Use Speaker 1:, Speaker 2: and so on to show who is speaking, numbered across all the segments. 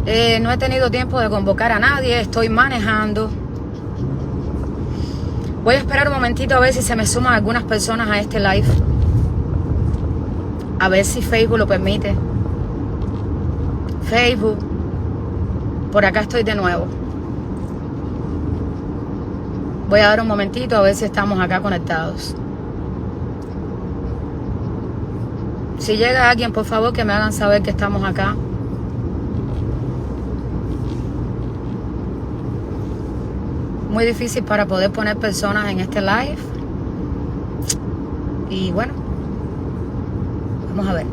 Speaker 1: No he tenido tiempo de convocar a nadie, estoy manejando. Voy a esperar un momentito a ver si se me suman algunas personas a este live. A ver si Facebook lo permite. Facebook, por acá estoy de nuevo. Voy a dar un momentito a ver si estamos acá conectados. Si llega alguien, por favor, que me hagan saber que estamos acá. Muy difícil para poder poner personas en este live. Y bueno, vamos a ver.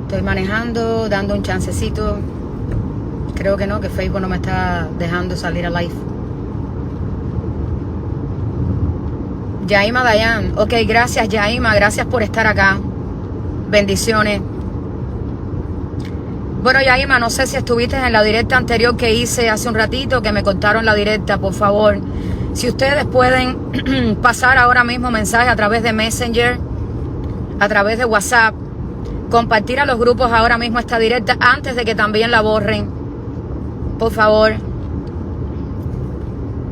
Speaker 1: Estoy manejando, dando un chancecito. Creo que no, que Facebook no me está dejando salir a live. Yaima Dayan. Ok, gracias Yaima, gracias por estar acá. Bendiciones. Bueno, Yaima, no sé si estuviste en la directa anterior que hice hace un ratito, que me cortaron la directa, por favor. Si ustedes pueden pasar ahora mismo mensaje a través de Messenger, a través de WhatsApp, compartir a los grupos ahora mismo esta directa antes de que también la borren. Por favor.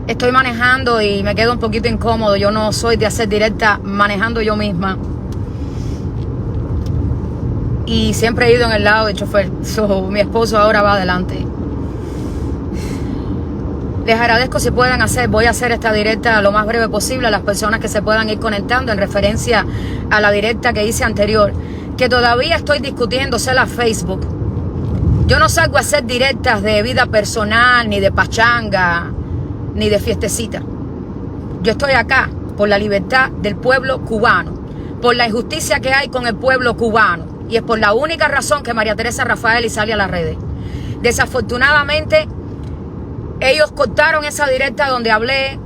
Speaker 1: Estoy manejando y me quedo un poquito incómodo. Yo no soy de hacer directa manejando yo misma. Y siempre he ido en el lado del chofer. Mi esposo ahora va adelante. Les agradezco si pueden hacer. Voy a hacer esta directa lo más breve posible a las personas que se puedan ir conectando en referencia a la directa que hice anterior. Que todavía estoy discutiéndose a Facebook. Yo no salgo a hacer directas de vida personal, ni de pachanga, ni de fiestecita. Yo estoy acá por la libertad del pueblo cubano, por la injusticia que hay con el pueblo cubano. Y es por la única razón que María Teresa Rafael sale a las redes. Desafortunadamente, ellos cortaron esa directa donde hablé.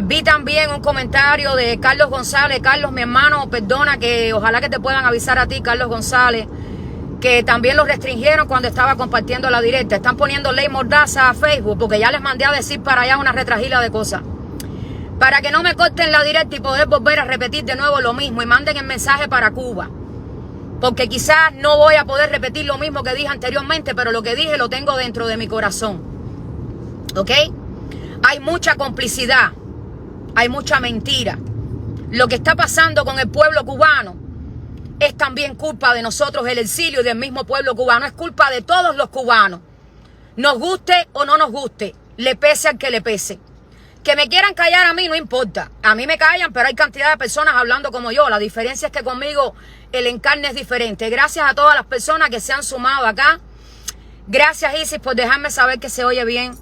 Speaker 1: Vi también un comentario de Carlos González. Carlos, mi hermano, perdona, que ojalá que te puedan avisar a ti, Carlos González, que también lo restringieron cuando estaba compartiendo la directa. Están poniendo ley mordaza a Facebook, porque ya les mandé a decir para allá una retragila de cosas. Para que no me corten la directa y poder volver a repetir de nuevo lo mismo y manden el mensaje para Cuba. Porque quizás no voy a poder repetir lo mismo que dije anteriormente, pero lo que dije lo tengo dentro de mi corazón. ¿Ok? Hay mucha complicidad, hay mucha mentira. Lo que está pasando con el pueblo cubano es también culpa de nosotros, el exilio y del mismo pueblo cubano. Es culpa de todos los cubanos. Nos guste o no nos guste, le pese al que le pese. Que me quieran callar a mí no importa. A mí me callan, pero hay cantidad de personas hablando como yo. La diferencia es que conmigo el encarne es diferente. Gracias a todas las personas que se han sumado acá. Gracias, Isis, por dejarme saber que se oye bien.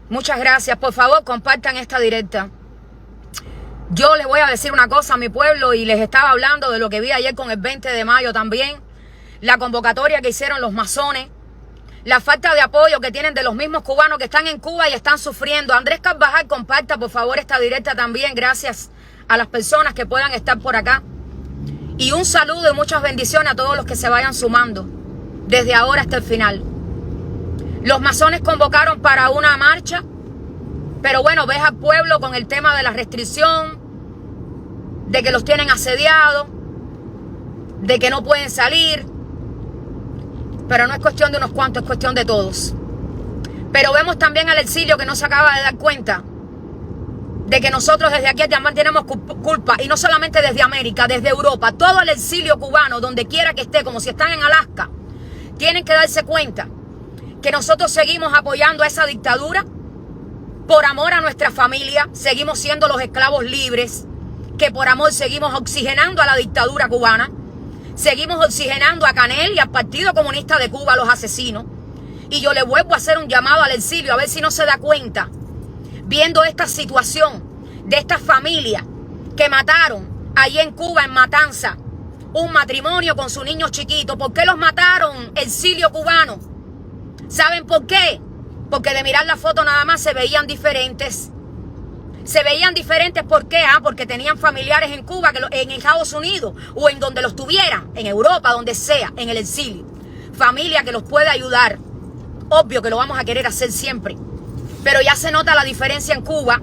Speaker 1: Muchas gracias. Por favor, compartan esta directa. Yo les voy a decir una cosa a mi pueblo y les estaba hablando de lo que vi ayer con el 20 de mayo también. La convocatoria que hicieron los masones. La falta de apoyo que tienen de los mismos cubanos que están en Cuba y están sufriendo. Andrés Carvajal, comparta por favor esta directa también. Gracias a las personas que puedan estar por acá. Y un saludo y muchas bendiciones a todos los que se vayan sumando. Desde ahora hasta el final. Los masones convocaron para una marcha. Pero bueno, ves al pueblo con el tema de la restricción. De que los tienen asediados. De que no pueden salir. Pero no es cuestión de unos cuantos, es cuestión de todos. Pero vemos también al exilio que no se acaba de dar cuenta de que nosotros desde aquí también tenemos culpa. Y no solamente desde América, desde Europa. Todo el exilio cubano, donde quiera que esté, como si están en Alaska, tienen que darse cuenta que nosotros seguimos apoyando a esa dictadura. Por amor a nuestra familia, seguimos siendo los esclavos libres. Que por amor seguimos oxigenando a la dictadura cubana. Seguimos oxigenando a Canel y al Partido Comunista de Cuba, los asesinos. Y yo le vuelvo a hacer un llamado al exilio, a ver si no se da cuenta, viendo esta situación de esta familia que mataron allí en Cuba, en Matanza, un matrimonio con su niño chiquito. ¿Por qué los mataron, exilio cubano? ¿Saben por qué? Porque de mirar la foto nada más se veían diferentes. Se veían diferentes, ¿por qué? Porque tenían familiares en Cuba, en Estados Unidos, o en donde los tuvieran, en Europa, donde sea, en el exilio. Familia que los puede ayudar. Obvio que lo vamos a querer hacer siempre. Pero ya se nota la diferencia en Cuba,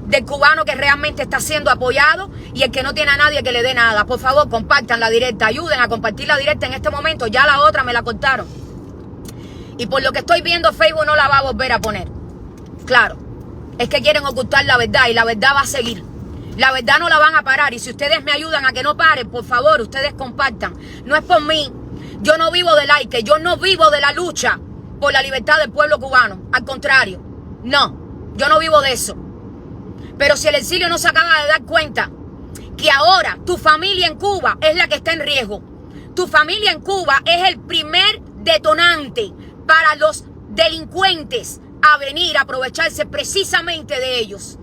Speaker 1: del cubano que realmente está siendo apoyado y el que no tiene a nadie que le dé nada. Por favor, compartan la directa, ayuden a compartir la directa en este momento. Ya la otra me la cortaron. Y por lo que estoy viendo, Facebook no la va a volver a poner. Claro, es que quieren ocultar la verdad y la verdad va a seguir. La verdad no la van a parar y si ustedes me ayudan a que no pare, por favor, ustedes compartan. No es por mí. Yo no vivo de like, yo no vivo de la lucha por la libertad del pueblo cubano. Al contrario, no, yo no vivo de eso. Pero si el exilio no se acaba de dar cuenta que ahora tu familia en Cuba es la que está en riesgo. Tu familia en Cuba es el primer detonante para los delincuentes a venir a aprovecharse precisamente de ellos.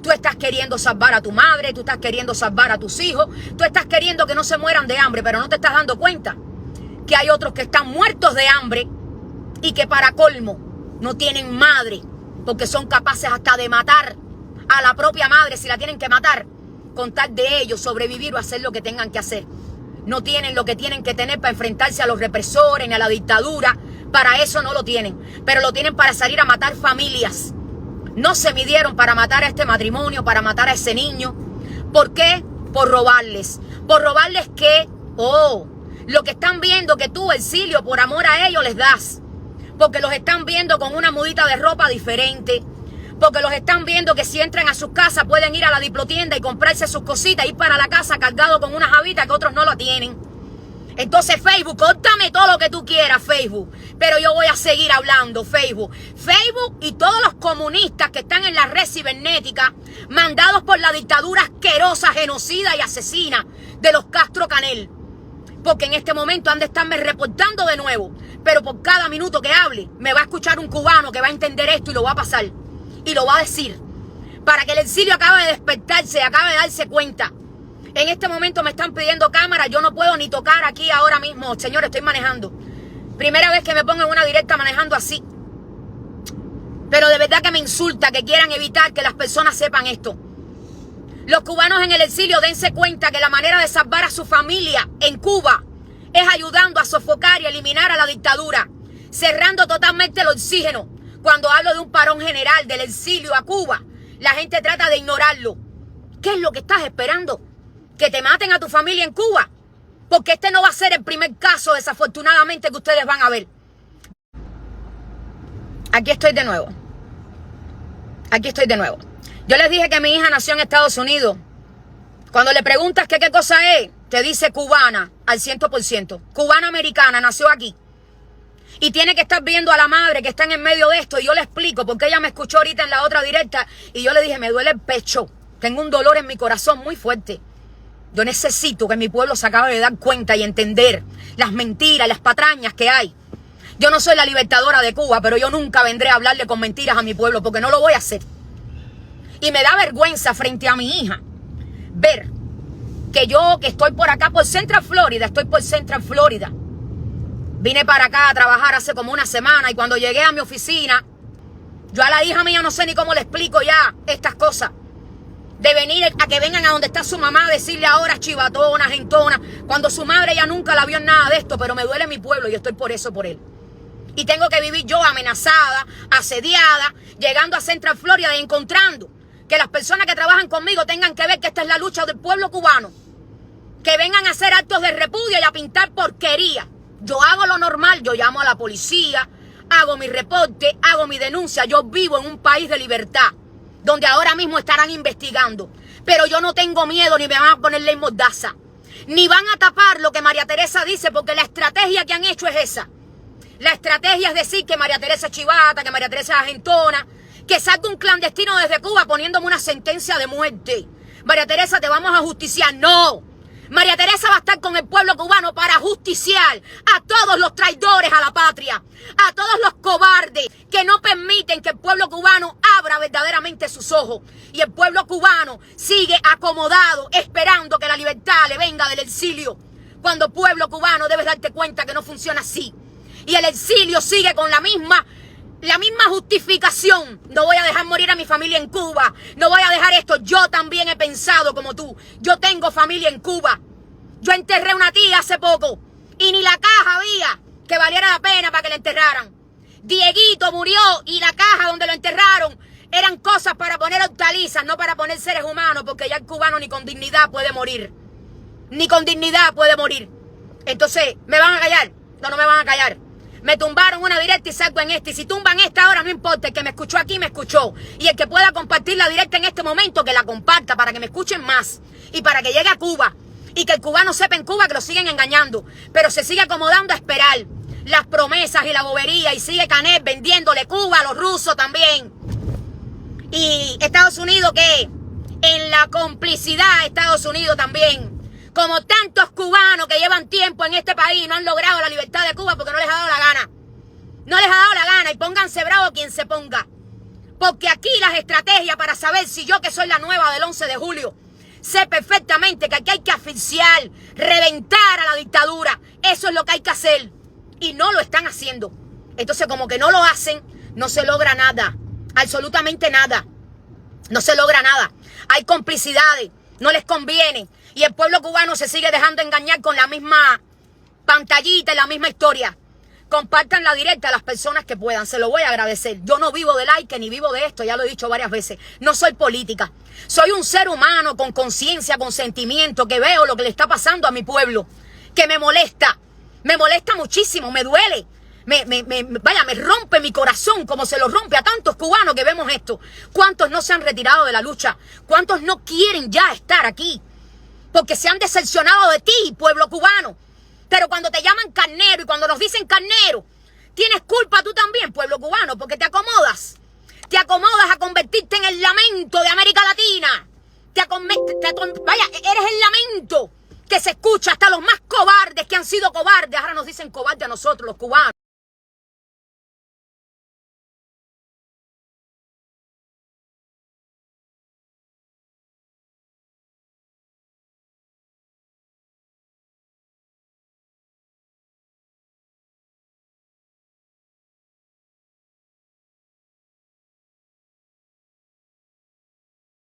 Speaker 1: Tú estás queriendo salvar a tu madre, tú estás queriendo salvar a tus hijos, tú estás queriendo que no se mueran de hambre, pero no te estás dando cuenta que hay otros que están muertos de hambre y que para colmo no tienen madre, porque son capaces hasta de matar a la propia madre si la tienen que matar, con tal de ellos sobrevivir o hacer lo que tengan que hacer. No tienen lo que tienen que tener para enfrentarse a los represores, ni a la dictadura. Para eso no lo tienen, pero lo tienen para salir a matar familias. No se midieron para matar a este matrimonio, para matar a ese niño. ¿Por qué? Por robarles. ¿Por robarles qué? Oh, lo que están viendo que tú, exilio, por amor a ellos les das. Porque los están viendo con una mudita de ropa diferente. Porque los están viendo que si entran a sus casas pueden ir a la diplotienda y comprarse sus cositas, ir para la casa cargado con unas habitas que otros no lo tienen. Entonces Facebook, córtame todo lo que tú quieras, Facebook. Pero yo voy a seguir hablando, Facebook. Facebook y todos los comunistas que están en la red cibernética, mandados por la dictadura asquerosa, genocida y asesina de los Castro Canel. Porque en este momento han de estarme reportando de nuevo. Pero por cada minuto que hable, me va a escuchar un cubano que va a entender esto y lo va a pasar. Y lo va a decir. Para que el exilio acabe de despertarse, acabe de darse cuenta. En este momento me están pidiendo cámara. Yo no puedo ni tocar aquí ahora mismo. Señor, estoy manejando. Primera vez que me pongo en una directa manejando así. Pero de verdad que me insulta que quieran evitar que las personas sepan esto. Los cubanos en el exilio, dense cuenta que la manera de salvar a su familia en Cuba es ayudando a sofocar y eliminar a la dictadura, cerrando totalmente el oxígeno. Cuando hablo de un parón general del exilio a Cuba, la gente trata de ignorarlo. ¿Qué es lo que estás esperando? ¿Que te maten a tu familia en Cuba? Porque este no va a ser el primer caso, desafortunadamente, que ustedes van a ver. Aquí estoy de nuevo. Aquí estoy de nuevo. Yo les dije que mi hija nació en Estados Unidos. Cuando le preguntas qué cosa es, te dice cubana al 100%. Cubana americana, nació aquí. Y tiene que estar viendo a la madre que está en medio de esto. Y yo le explico, porque ella me escuchó ahorita en la otra directa. Y yo le dije, me duele el pecho. Tengo un dolor en mi corazón muy fuerte. Yo necesito que mi pueblo se acabe de dar cuenta y entender las mentiras, las patrañas que hay. Yo no soy la libertadora de Cuba, pero yo nunca vendré a hablarle con mentiras a mi pueblo, porque no lo voy a hacer. Y me da vergüenza frente a mi hija ver que yo, que estoy por acá, por Central Florida, estoy por Central Florida. Vine para acá a trabajar hace como una semana y cuando llegué a mi oficina, yo a la hija mía no sé ni cómo le explico ya estas cosas. De venir a que vengan a donde está su mamá a decirle ahora chivatona, gentona, cuando su madre ya nunca la vio en nada de esto, pero me duele mi pueblo y estoy por eso, por él. Y tengo que vivir yo amenazada, asediada, llegando a Central Florida y encontrando que las personas que trabajan conmigo tengan que ver que esta es la lucha del pueblo cubano. Que vengan a hacer actos de repudio y a pintar porquería. Yo hago lo normal, yo llamo a la policía, hago mi reporte, hago mi denuncia. Yo vivo en un país de libertad, donde ahora mismo estarán investigando. Pero yo no tengo miedo, ni me van a poner ley mordaza. Ni van a tapar lo que María Teresa dice, porque la estrategia que han hecho es esa. La estrategia es decir que María Teresa es chivata, que María Teresa es agentona, que salga un clandestino desde Cuba poniéndome una sentencia de muerte. María Teresa, te vamos a justiciar. No. María Teresa va a estar con el pueblo cubano para justiciar a todos los traidores a la patria, a todos los cobardes que no permiten que el pueblo cubano abra verdaderamente sus ojos. Y el pueblo cubano sigue acomodado esperando que la libertad le venga del exilio. Cuando pueblo cubano debes darte cuenta que no funciona así. Y el exilio sigue con la misma justificación. No voy a dejar morir a mi familia en Cuba. No voy a dejar esto. Yo también he pensado como tú. Yo tengo familia en Cuba. Yo enterré una tía hace poco. Y ni la caja había que valiera la pena para que la enterraran. Dieguito murió y la caja donde lo enterraron eran cosas para poner hortalizas, no para poner seres humanos, porque ya el cubano ni con dignidad puede morir. Ni con dignidad puede morir. Entonces, ¿me van a callar? No, no me van a callar. Me tumbaron una directa y salgo en esta. Y si tumban esta ahora, no importa. El que me escuchó aquí, me escuchó. Y el que pueda compartir la directa en este momento, que la comparta para que me escuchen más. Y para que llegue a Cuba. Y que el cubano sepa en Cuba que lo siguen engañando. Pero se sigue acomodando a esperar las promesas y la bobería. Y sigue Canet vendiéndole Cuba a los rusos también. Y Estados Unidos, que en la complicidad, Estados Unidos también. Como tantos cubanos que llevan tiempo en este país y no han logrado la libertad de Cuba porque no les ha dado la gana. No les ha dado la gana y pónganse bravo quien se ponga. Porque aquí las estrategias para saber si yo, que soy la nueva del 11 de julio, sé perfectamente que aquí hay que asfixiar, reventar a la dictadura. Eso es lo que hay que hacer. Y no lo están haciendo. Entonces, como que no lo hacen, no se logra nada. Absolutamente nada. No se logra nada. Hay complicidades. No les conviene. Y el pueblo cubano se sigue dejando engañar con la misma pantallita y la misma historia. Compartan la directa a las personas que puedan. Se lo voy a agradecer. Yo no vivo de like ni vivo de esto. Ya lo he dicho varias veces. No soy política. Soy un ser humano con conciencia, con sentimiento, que veo lo que le está pasando a mi pueblo. Que me molesta. Me molesta muchísimo. Me duele. Me rompe mi corazón como se lo rompe a tantos cubanos que vemos esto. ¿Cuántos no se han retirado de la lucha? ¿Cuántos no quieren ya estar aquí? Porque se han decepcionado de ti, pueblo cubano. Pero cuando te llaman carnero y cuando nos dicen carnero, tienes culpa tú también, pueblo cubano, porque te acomodas. Te acomodas a convertirte en el lamento de América Latina. Vaya, eres el lamento que se escucha hasta los más cobardes que han sido cobardes. Ahora nos dicen cobardes a nosotros, los cubanos.